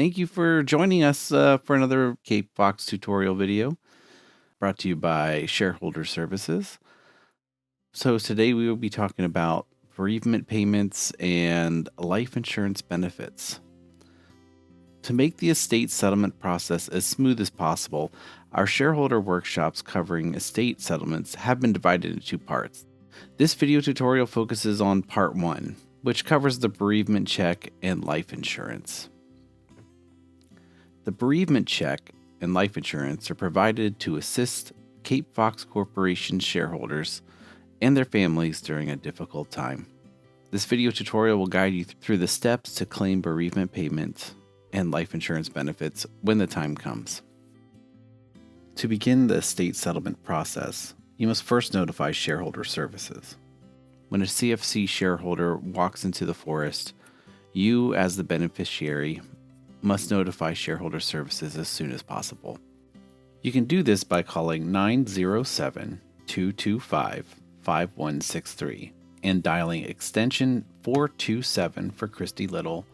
Thank you for joining us for another Cape Fox tutorial video brought to you by Shareholder Services. So today we will be talking about bereavement payments and life insurance benefits. To make the estate settlement process as smooth as possible, our shareholder workshops covering estate settlements have been divided into two parts. This video tutorial focuses on part 1, which covers the bereavement check and life insurance. The bereavement check and life insurance are provided to assist Cape Fox Corporation shareholders and their families during a difficult time. This video tutorial will guide you through the steps to claim bereavement payment and life insurance benefits when the time comes. To begin the estate settlement process, you must first notify Shareholder Services. When a CFC shareholder walks into the forest, you, as the beneficiary, must notify Shareholder Services as soon as possible. You can do this by calling 907-225-5163 and dialing extension 427 for Christy Little,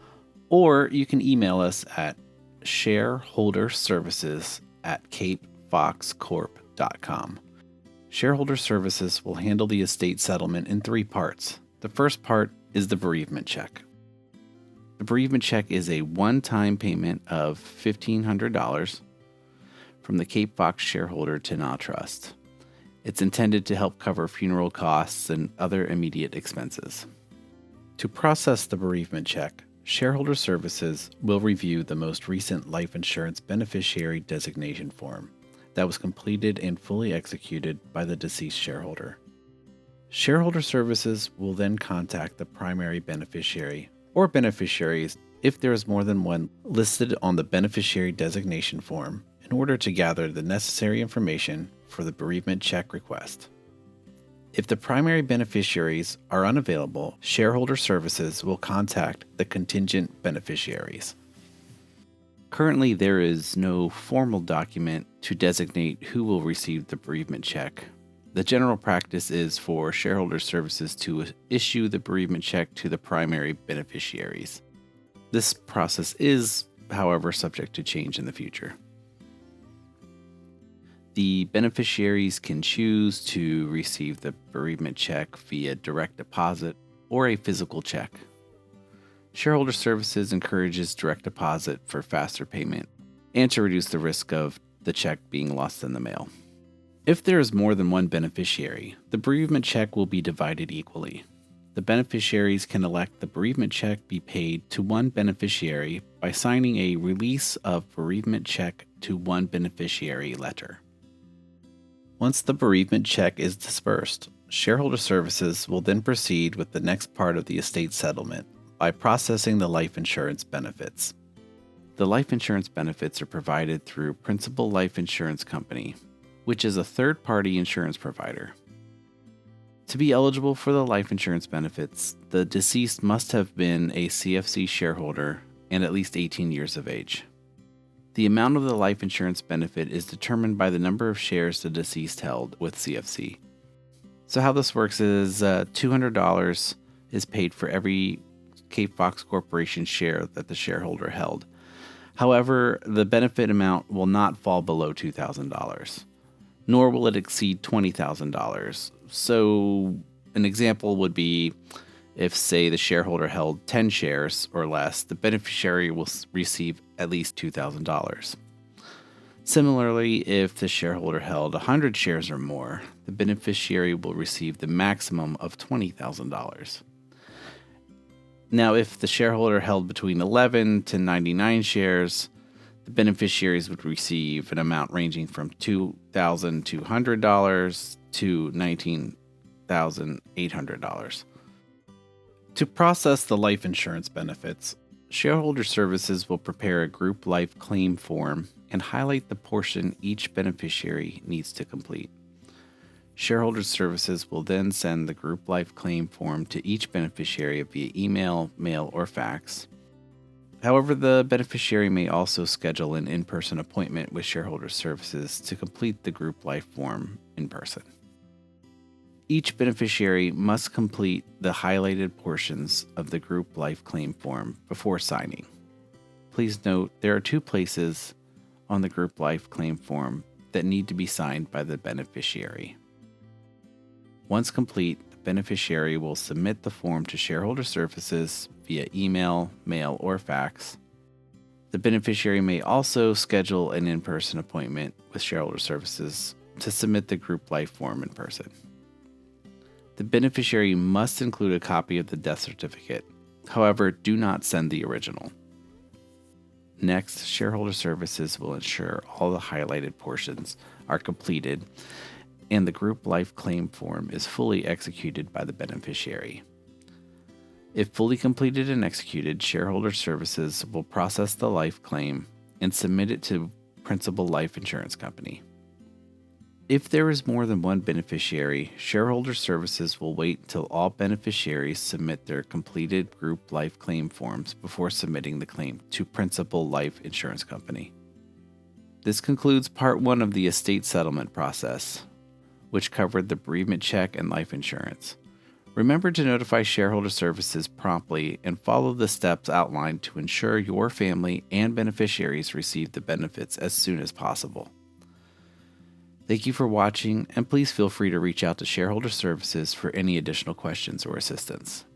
or you can email us at shareholderservices@capefoxcorp.com. Shareholder Services will handle the estate settlement in 3 parts. The first part is the bereavement check. The bereavement check is a one-time payment of $1,500 from the Cape Fox shareholder to Na Trust. It's intended to help cover funeral costs and other immediate expenses. To process the bereavement check, Shareholder Services will review the most recent life insurance beneficiary designation form that was completed and fully executed by the deceased shareholder. Shareholder Services will then contact the primary beneficiary or beneficiaries if there is more than one listed on the beneficiary designation form in order to gather the necessary information for the bereavement check request. If the primary beneficiaries are unavailable, Shareholder Services will contact the contingent beneficiaries. Currently, there is no formal document to designate who will receive the bereavement check. The general practice is for Shareholder Services to issue the bereavement check to the primary beneficiaries. This process is, however, subject to change in the future. The beneficiaries can choose to receive the bereavement check via direct deposit or a physical check. Shareholder Services encourages direct deposit for faster payment and to reduce the risk of the check being lost in the mail. If there is more than one beneficiary, the bereavement check will be divided equally. The beneficiaries can elect the bereavement check be paid to one beneficiary by signing a Release of Bereavement Check to One Beneficiary letter. Once the bereavement check is dispersed, Shareholder Services will then proceed with the next part of the estate settlement by processing the life insurance benefits. The life insurance benefits are provided through Principal Life Insurance Company, which is a third-party insurance provider. To be eligible for the life insurance benefits, the deceased must have been a CFC shareholder and at least 18 years of age. The amount of the life insurance benefit is determined by the number of shares the deceased held with CFC. So how this works is $200 is paid for every Cape Fox Corporation share that the shareholder held. However, the benefit amount will not fall below $2,000. Nor will it exceed $20,000. So an example would be if, say, the shareholder held 10 shares or less, the beneficiary will receive at least $2,000. Similarly, if the shareholder held 100 shares or more, the beneficiary will receive the maximum of $20,000. Now, if the shareholder held between 11 to 99 shares, the beneficiaries would receive an amount ranging from $2,200 to $19,800. To process the life insurance benefits, Shareholder Services will prepare a group life claim form and highlight the portion each beneficiary needs to complete. Shareholder Services will then send the group life claim form to each beneficiary via email, mail, or fax. However, the beneficiary may also schedule an in-person appointment with Shareholder Services to complete the group life form in person. Each beneficiary must complete the highlighted portions of the group life claim form before signing. please note there are 2 places on the group life claim form that need to be signed by the beneficiary. Once complete, the beneficiary will submit the form to Shareholder Services via email, mail, or fax. The beneficiary may also schedule an in-person appointment with Shareholder Services to submit the group life form in person. The beneficiary must include a copy of the death certificate. However, do not send the original. Next, Shareholder Services will ensure all the highlighted portions are completed and the group life claim form is fully executed by the beneficiary. If fully completed and executed, Shareholder Services will process the life claim and submit it to Principal Life Insurance Company. If there is more than one beneficiary, Shareholder Services will wait until all beneficiaries submit their completed group life claim forms before submitting the claim to Principal Life Insurance Company. This concludes Part 1 of the estate settlement process, which covered the bereavement check and life insurance. Remember to notify Shareholder Services promptly and follow the steps outlined to ensure your family and beneficiaries receive the benefits as soon as possible. Thank you for watching, and please feel free to reach out to Shareholder Services for any additional questions or assistance.